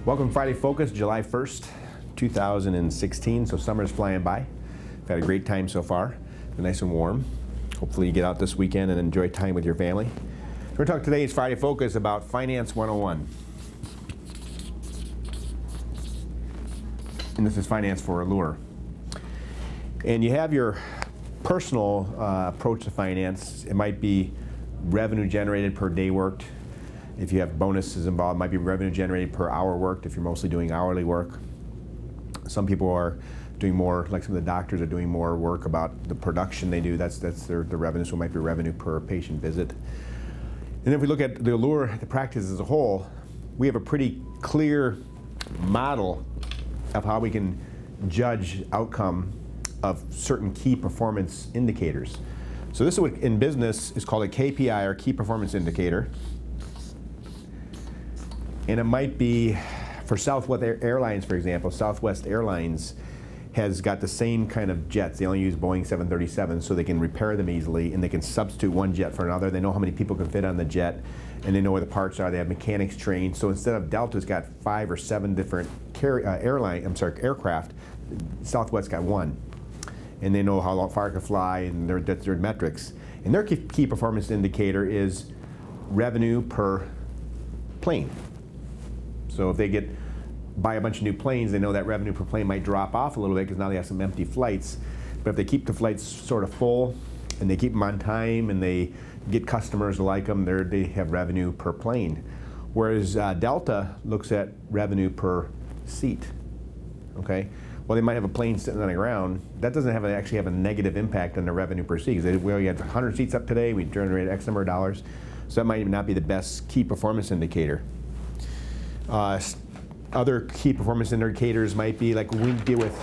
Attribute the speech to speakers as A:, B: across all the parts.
A: Welcome to Friday Focus, July 1st, 2016. So summer's flying by. We've had a great time so far. It's nice and warm. Hopefully you get out this weekend and enjoy time with your family. We're going to talk today's Friday Focus about Finance 101. And this is Finance for Allure. And you have your personal approach to finance. It might be revenue generated per day worked. If you have bonuses involved, it might be revenue generated per hour worked if you're mostly doing hourly work. Some people are doing more, like some of the doctors are doing more work about the production they do. That's their revenue, so it might be revenue per patient visit. And if we look at the Allure, the practice as a whole, we have a pretty clear model of how we can judge outcome of certain key performance indicators. So this is what in business is called a KPI, or key performance indicator. And it might be for Southwest Airlines, for example. Southwest Airlines has got the same kind of jets. They only use Boeing 737, so they can repair them easily, and they can substitute one jet for another. They know how many people can fit on the jet, and they know where the parts are. They have mechanics trained. So instead of Delta's got 5 or 7 different aircraft, Southwest got one. And they know how far it can fly, and that's their metrics. And their key performance indicator is revenue per plane. So if they buy a bunch of new planes, they know that revenue per plane might drop off a little bit because now they have some empty flights. But if they keep the flights sort of full and they keep them on time and they get customers who like them, they have revenue per plane. Whereas Delta looks at revenue per seat. Okay, well, they might have a plane sitting on the ground. That doesn't actually have a negative impact on the revenue per seat. Because we only had 100 seats up today. We generated X number of dollars. So that might even not be the best key performance indicator. Other key performance indicators might be like when we deal with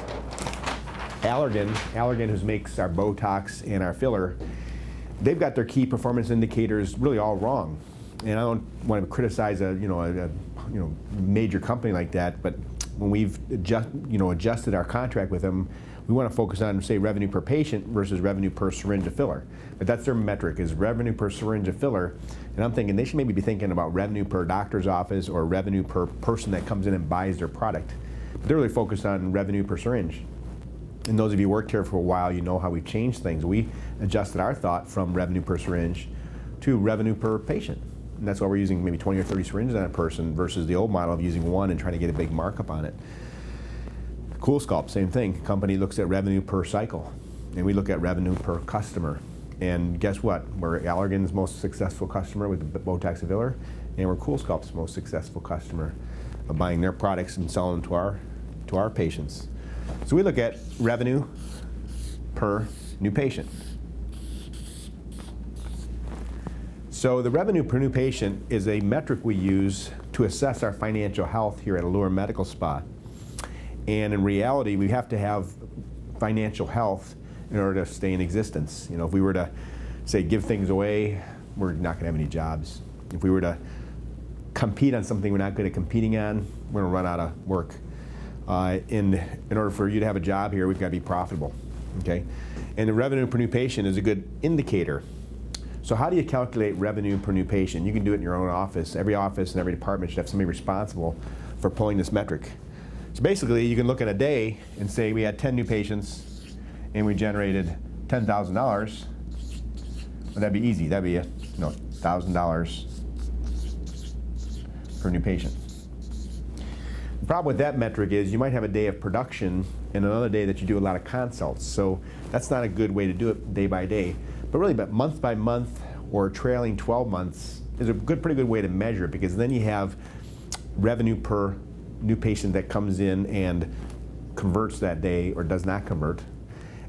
A: Allergan, who makes our Botox and our filler. They've got their key performance indicators really all wrong. And I don't want to criticize a major company like that, but when we've adjusted our contract with them, we want to focus on, say, revenue per patient versus revenue per syringe of filler. But that's their metric, is revenue per syringe of filler. And I'm thinking they should maybe be thinking about revenue per doctor's office or revenue per person that comes in and buys their product. But they're really focused on revenue per syringe. And those of you who worked here for a while, you know how we've changed things. We adjusted our thought from revenue per syringe to revenue per patient. And that's why we're using maybe 20 or 30 syringes on a person versus the old model of using one and trying to get a big markup on it. CoolSculpt, same thing. Company looks at revenue per cycle, and we look at revenue per customer. And guess what? We're Allergan's most successful customer with the Botox and filler, and we're CoolSculpt's most successful customer of buying their products and selling them to our patients. So we look at revenue per new patient. So the revenue per new patient is a metric we use to assess our financial health here at Allure Medical Spa. And in reality, we have to have financial health in order to stay in existence. You know, if we were to, say, give things away, we're not going to have any jobs. If we were to compete on something we're not good at competing on, we're going to run out of work. In order for you to have a job here, we've got to be profitable. Okay? And the revenue per new patient is a good indicator. So how do you calculate revenue per new patient? You can do it in your own office. Every office and every department should have somebody responsible for pulling this metric. So basically, you can look at a day and say we had 10 new patients and we generated $10,000. Well, that'd be easy. That'd be $1,000 per new patient. The problem with that metric is you might have a day of production and another day that you do a lot of consults. So that's not a good way to do it day by day. But really, month by month or trailing 12 months is a pretty good way to measure it, because then you have revenue per new patient that comes in and converts that day or does not convert.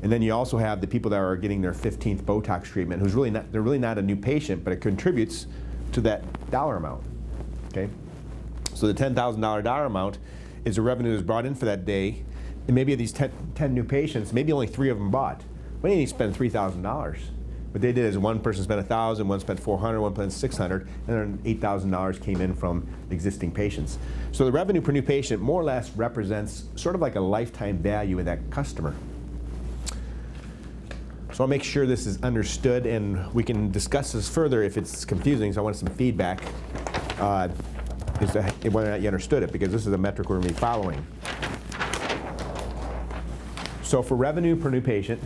A: And then you also have the people that are getting their 15th Botox treatment, they're really not a new patient, but it contributes to that dollar amount. Okay? So the $10,000 dollar amount is the revenue that's brought in for that day. And maybe of these 10 new patients, maybe only 3 of them bought. We didn't spend $3,000. What they did is one person spent $1,000, one spent $400, one spent $600, and then $8,000 came in from existing patients. So the revenue per new patient more or less represents sort of like a lifetime value of that customer. So I'll make sure this is understood, and we can discuss this further if it's confusing, so I want some feedback. is whether or not you understood it, because this is a metric we're going to be following. So for revenue per new patient,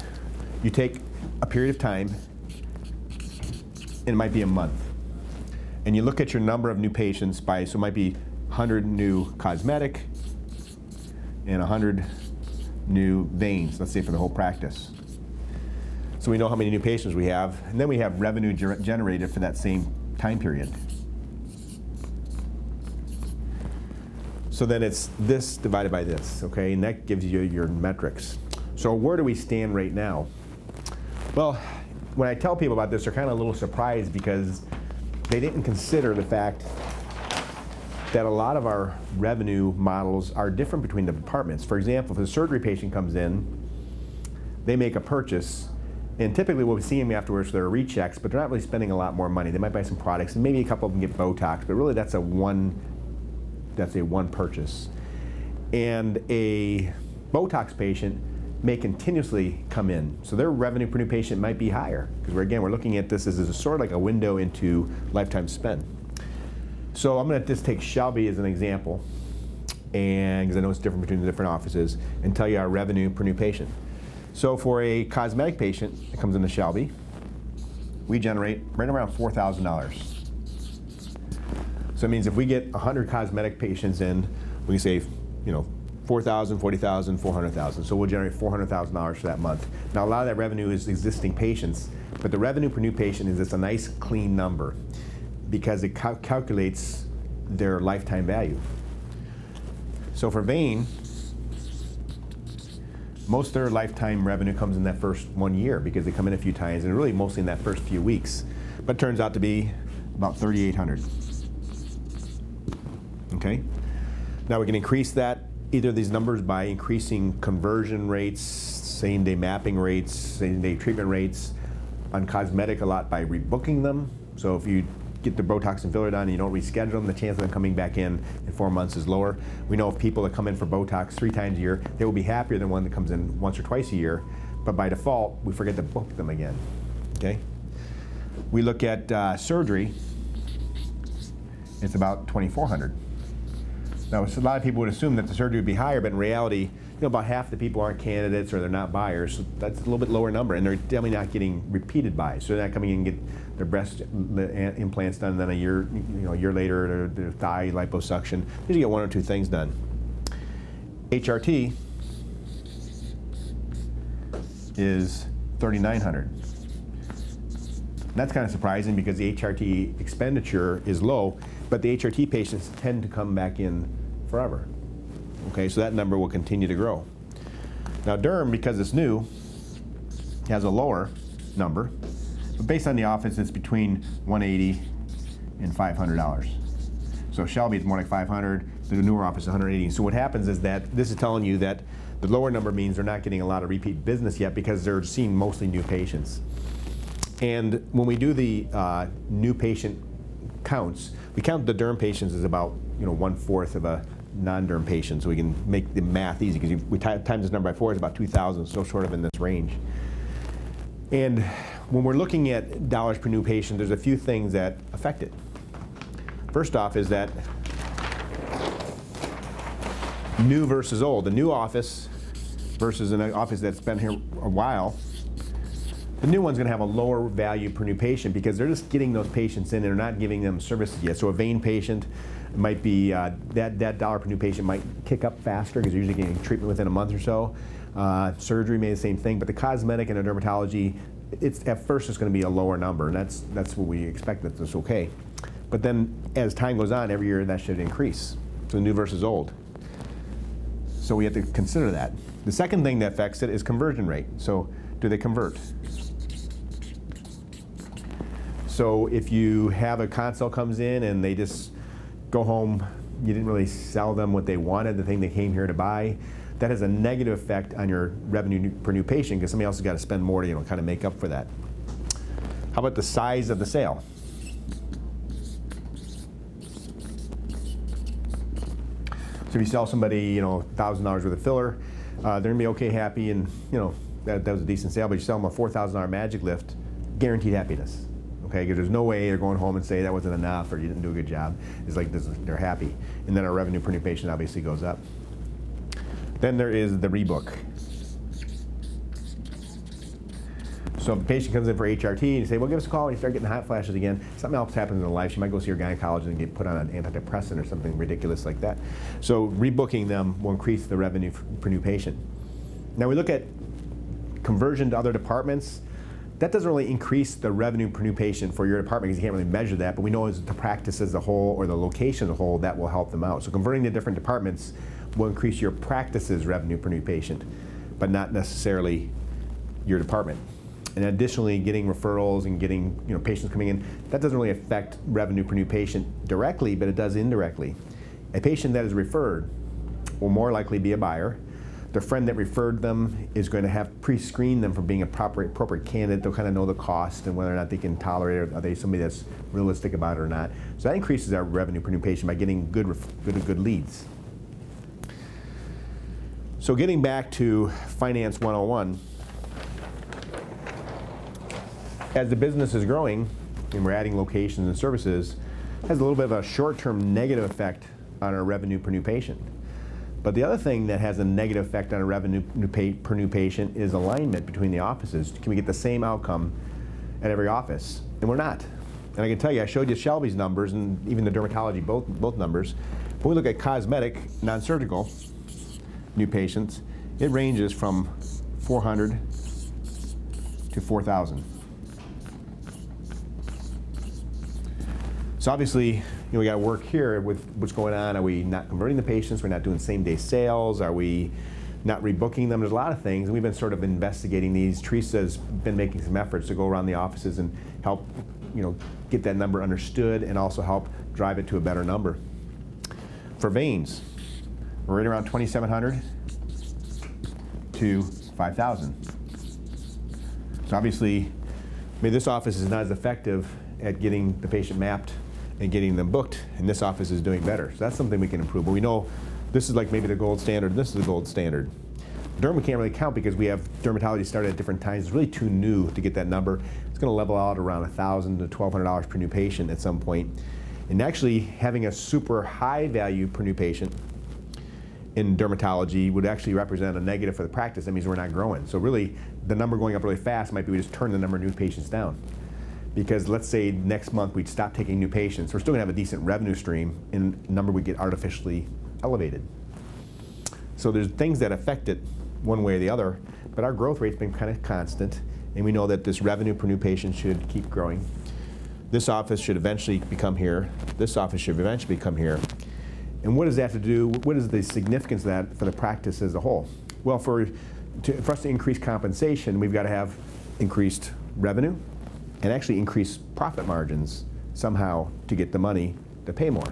A: you take a period of time, and it might be a month, and you look at your number of new patients by, so it might be 100 new cosmetic and 100 new veins, let's say for the whole practice. So we know how many new patients we have, and then we have revenue generated for that same time period. So then it's this divided by this, okay? And that gives you your metrics. So where do we stand right now? Well, when I tell people about this, they're kind of a little surprised because they didn't consider the fact that a lot of our revenue models are different between the departments. For example, if a surgery patient comes in, they make a purchase, and typically we'll see them afterwards for their rechecks, but they're not really spending a lot more money. They might buy some products, and maybe a couple of them get Botox, but really that's a one purchase. And a Botox patient may continuously come in, so their revenue per new patient might be higher, because we're looking at this as a sort of like a window into lifetime spend. So I'm going to just take Shelby as an example, and because I know it's different between the different offices, and tell you our revenue per new patient. So for a cosmetic patient that comes into Shelby, we generate right around $4,000. So it means if we get 100 cosmetic patients in, we can save, $4,000, $40,000, $400,000. So we'll generate $400,000 for that month. Now a lot of that revenue is existing patients, but the revenue per new patient is just a nice clean number because it calculates their lifetime value. So for vein, most of their lifetime revenue comes in that first 1 year because they come in a few times, and really mostly in that first few weeks. But it turns out to be about $3,800. Okay? Now we can increase that, either of these numbers, by increasing conversion rates, same-day mapping rates, same-day treatment rates, on cosmetic a lot by rebooking them. So if you get the Botox and filler done and you don't reschedule them, the chance of them coming back in 4 months is lower. We know of people that come in for Botox 3 times a year, they will be happier than one that comes in once or twice a year, but by default, we forget to book them again, okay? We look at surgery, it's about $2,400. Now, a lot of people would assume that the surgery would be higher, but in reality, about half the people aren't candidates or they're not buyers. So that's a little bit lower number, and they're definitely not getting repeated buys. So they're not coming in and get their breast implants done, and then a year later, their thigh liposuction. They usually get 1 or 2 things done. HRT is $3,900. That's kind of surprising because the HRT expenditure is low, but the HRT patients tend to come back in forever. Okay, so that number will continue to grow. Now derm, because it's new, has a lower number, but based on the office, it's between $180 and $500. So Shelby is more like $500, the newer office is $180. So what happens is that this is telling you that the lower number means they're not getting a lot of repeat business yet because they're seeing mostly new patients. And when we do the new patient counts, we count the derm patients as about 1/4 of a non-derm patient, so we can make the math easy because we times this number by 4 is about 2,000, so sort of in this range. And when we're looking at dollars per new patient, there's a few things that affect it. First off is that new versus old. The new office versus an office that's been here a while, the new one's going to have a lower value per new patient because they're just getting those patients in and they're not giving them services yet. So a vein patient might be, that dollar per new patient might kick up faster because they're usually getting treatment within a month or so. Surgery may be the same thing, but the cosmetic and the dermatology, at first it's going to be a lower number, and that's what we expect, that's okay. But then as time goes on, every year that should increase. So new versus old. So we have to consider that. The second thing that affects it is conversion rate. So do they convert? So if you have a consult comes in and they just go home, you didn't really sell them what they wanted, the thing they came here to buy, that has a negative effect on your revenue per new patient because somebody else has got to spend more to kind of make up for that. How about the size of the sale? So if you sell somebody, $1,000 worth of filler, they're gonna be okay, happy, and that was a decent sale. But you sell them a $4,000 Magic Lift, guaranteed happiness. okay? Because there's no way they're going home and say that wasn't enough or you didn't do a good job. It's like they're happy. And then our revenue per new patient obviously goes up. Then there is the rebook. So if a patient comes in for HRT and you say, well, give us a call and you start getting hot flashes again, something else happens in their life. She might go see her gynecologist and get put on an antidepressant or something ridiculous like that. So rebooking them will increase the revenue per new patient. Now we look at conversion to other departments. That doesn't really increase the revenue per new patient for your department because you can't really measure that, but we know as the practice as a whole or the location as a whole, that will help them out. So converting to different departments will increase your practice's revenue per new patient, but not necessarily your department. And additionally, getting referrals and getting patients coming in, that doesn't really affect revenue per new patient directly, but it does indirectly. A patient that is referred will more likely be a buyer. The friend that referred them is going to have pre-screened them for being a appropriate candidate. They'll kind of know the cost and whether or not they can tolerate it. Are they somebody that's realistic about it or not? So that increases our revenue per new patient by getting good leads. So getting back to Finance 101, as the business is growing and we're adding locations and services, it has a little bit of a short-term negative effect on our revenue per new patient. But the other thing that has a negative effect on our revenue per new patient is alignment between the offices. Can we get the same outcome at every office? And we're not. And I can tell you, I showed you Shelby's numbers and even the dermatology, both numbers. When we look at cosmetic, non-surgical new patients, it ranges from 400 to 4,000. So obviously, we got to work here with what's going on. Are we not converting the patients? We're not doing same-day sales? Are we not rebooking them? There's a lot of things, and we've been sort of investigating these. Teresa's been making some efforts to go around the offices and help, get that number understood and also help drive it to a better number. For veins, we're right around 2,700 to 5,000. So obviously, maybe this office is not as effective at getting the patient mapped and getting them booked, and this office is doing better. So that's something we can improve. But we know this is like maybe the gold standard, this is the gold standard. Derm we can't really count because we have dermatology started at different times. It's really too new to get that number. It's going to level out around $1,000 to $1,200 per new patient at some point. And actually having a super high value per new patient in dermatology would actually represent a negative for the practice. That means we're not growing. So really, the number going up really fast might be we just turn the number of new patients down. Because let's say next month we'd stop taking new patients, we're still going to have a decent revenue stream and the number would get artificially elevated. So there's things that affect it one way or the other, but our growth rate's been kind of constant, and we know that this revenue per new patient should keep growing. This office should eventually become here. This office should eventually become here. And what does that have to do? What is the significance of that for the practice as a whole? Well, for us to increase compensation, we've got to have increased revenue and actually increase profit margins somehow to get the money to pay more.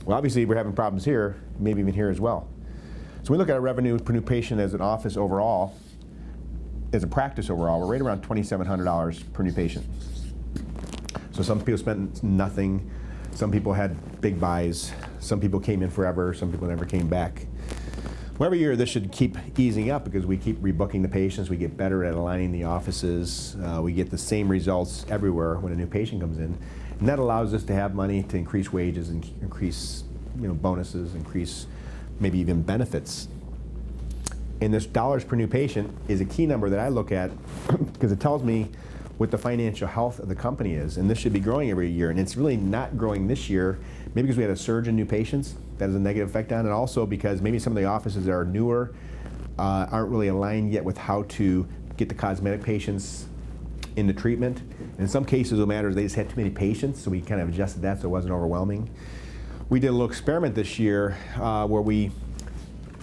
A: Well, obviously we're having problems here, maybe even here as well. So we look at our revenue per new patient as an office overall, as a practice overall, we're right around $2,700 per new patient. So some people spent nothing, some people had big buys, some people came in forever, some people never came back. Well, every year this should keep easing up because we keep rebooking the patients, we get better at aligning the offices, we get the same results everywhere when a new patient comes in. And that allows us to have money to increase wages and increase bonuses, increase maybe even benefits. And this dollars per new patient is a key number that I look at because it tells me what the financial health of the company is. And this should be growing every year. And it's really not growing this year, maybe because we had a surge in new patients. That has a negative effect on it. Also because maybe some of the offices that are newer aren't really aligned yet with how to get the cosmetic patients into treatment. And in some cases what matters, they just had too many patients, so we kind of adjusted that so it wasn't overwhelming. We did a little experiment this year where we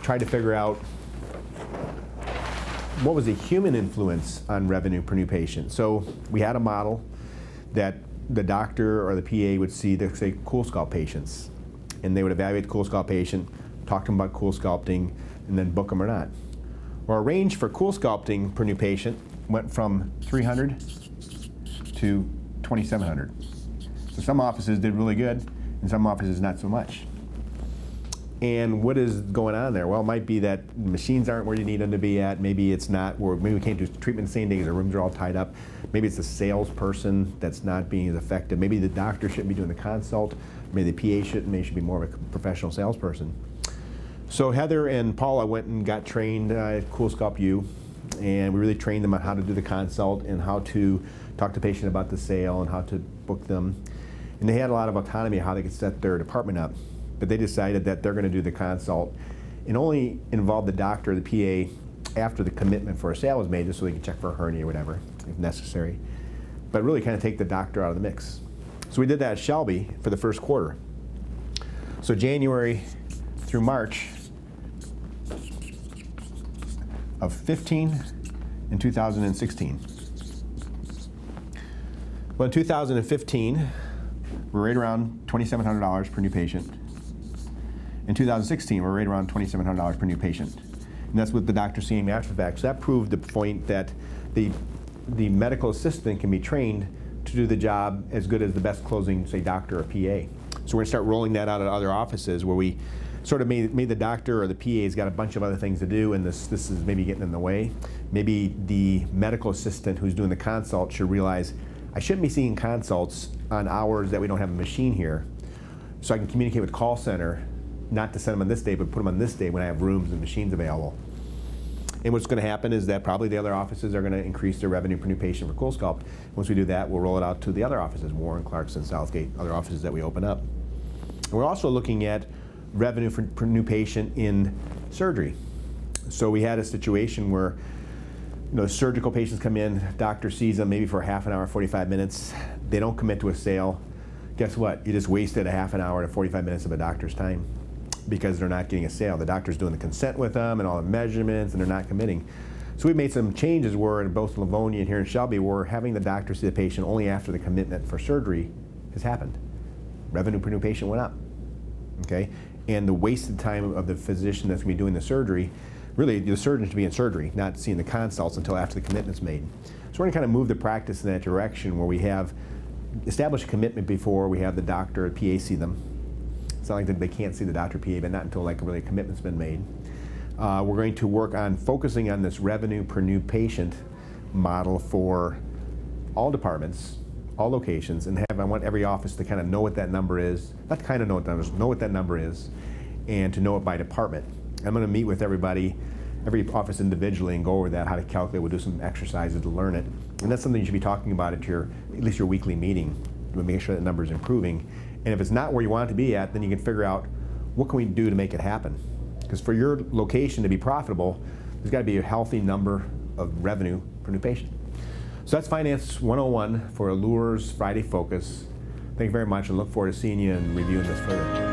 A: tried to figure out what was the human influence on revenue per new patient. So we had a model that the doctor or the PA would see, say, CoolSculpt patients. And they would evaluate the CoolSculpt patient, talk to them about CoolSculpting, and then book them or not. Well, our range for CoolSculpting per new patient went from 300 to 2,700. So some offices did really good, and some offices not so much. And what is going on there? Well, it might be that machines aren't where you need them to be at. Maybe it's not, or maybe we can't do treatment the same day because the rooms are all tied up. Maybe it's the salesperson that's not being as effective. Maybe the doctor shouldn't be doing the consult. Maybe the PA shouldn't. Maybe should be more of a professional salesperson. So Heather and Paula went and got trained at CoolSculpt U, and we really trained them on how to do the consult and how to talk to the patient about the sale and how to book them. And they had a lot of autonomy of how they could set their department up. But they decided that they're going to do the consult and only involve the doctor or the PA after the commitment for a sale is made, just so they can check for a hernia or whatever, if necessary. But really kind of take the doctor out of the mix. So we did that at Shelby for the first quarter. So January through March of 15 and 2016. Well, in 2015, we're right around $2,700 per new patient. In 2016, we're right around $2,700 per new patient. And that's with the doctor seeing me after the fact. So that proved the point that the medical assistant can be trained to do the job as good as the best closing, say, doctor or PA. So we're going to start rolling that out at other offices where we sort of made the doctor or the PA's got a bunch of other things to do, and this is maybe getting in the way. Maybe the medical assistant who's doing the consult should realize, I shouldn't be seeing consults on hours that we don't have a machine here, so I can communicate with call center, not to send them on this day, but put them on this day when I have rooms and machines available. And what's going to happen is that probably the other offices are going to increase their revenue per new patient for CoolSculpt. Once we do that, we'll roll it out to the other offices, Warren, Clarkson, Southgate, other offices that we open up. And we're also looking at revenue per new patient in surgery. So we had a situation where surgical patients come in, doctor sees them maybe for a half an hour, 45 minutes. They don't commit to a sale. Guess what? You just wasted a half an hour to 45 minutes of a doctor's time because they're not getting a sale. The doctor's doing the consent with them and all the measurements, and they're not committing. So we made some changes where in both Livonia and here in Shelby, we're having the doctor see the patient only after the commitment for surgery has happened. Revenue per new patient went up, okay? And the wasted time of the physician that's gonna be doing the surgery, really the surgeon should be in surgery, not seeing the consults until after the commitment's made. So we're gonna kind of move the practice in that direction where we have established a commitment before we have the doctor or PA see them. It's not like that they can't see the doctor PA, but not until like really a commitment's been made. We're going to work on focusing on this revenue per new patient model for all departments, all locations, and I want every office to kind of know what that number is, not kind of know what that number is, and to know it by department. I'm going to meet with everybody, every office individually, and go over that, how to calculate. We'll do some exercises to learn it. And that's something you should be talking about at least your weekly meeting, to make sure that number is improving. And if it's not where you want it to be at, then you can figure out what can we do to make it happen. Because for your location to be profitable, there's got to be a healthy number of revenue per new patient. So that's Finance 101 for Allure's Friday Focus. Thank you very much, and look forward to seeing you and reviewing this further.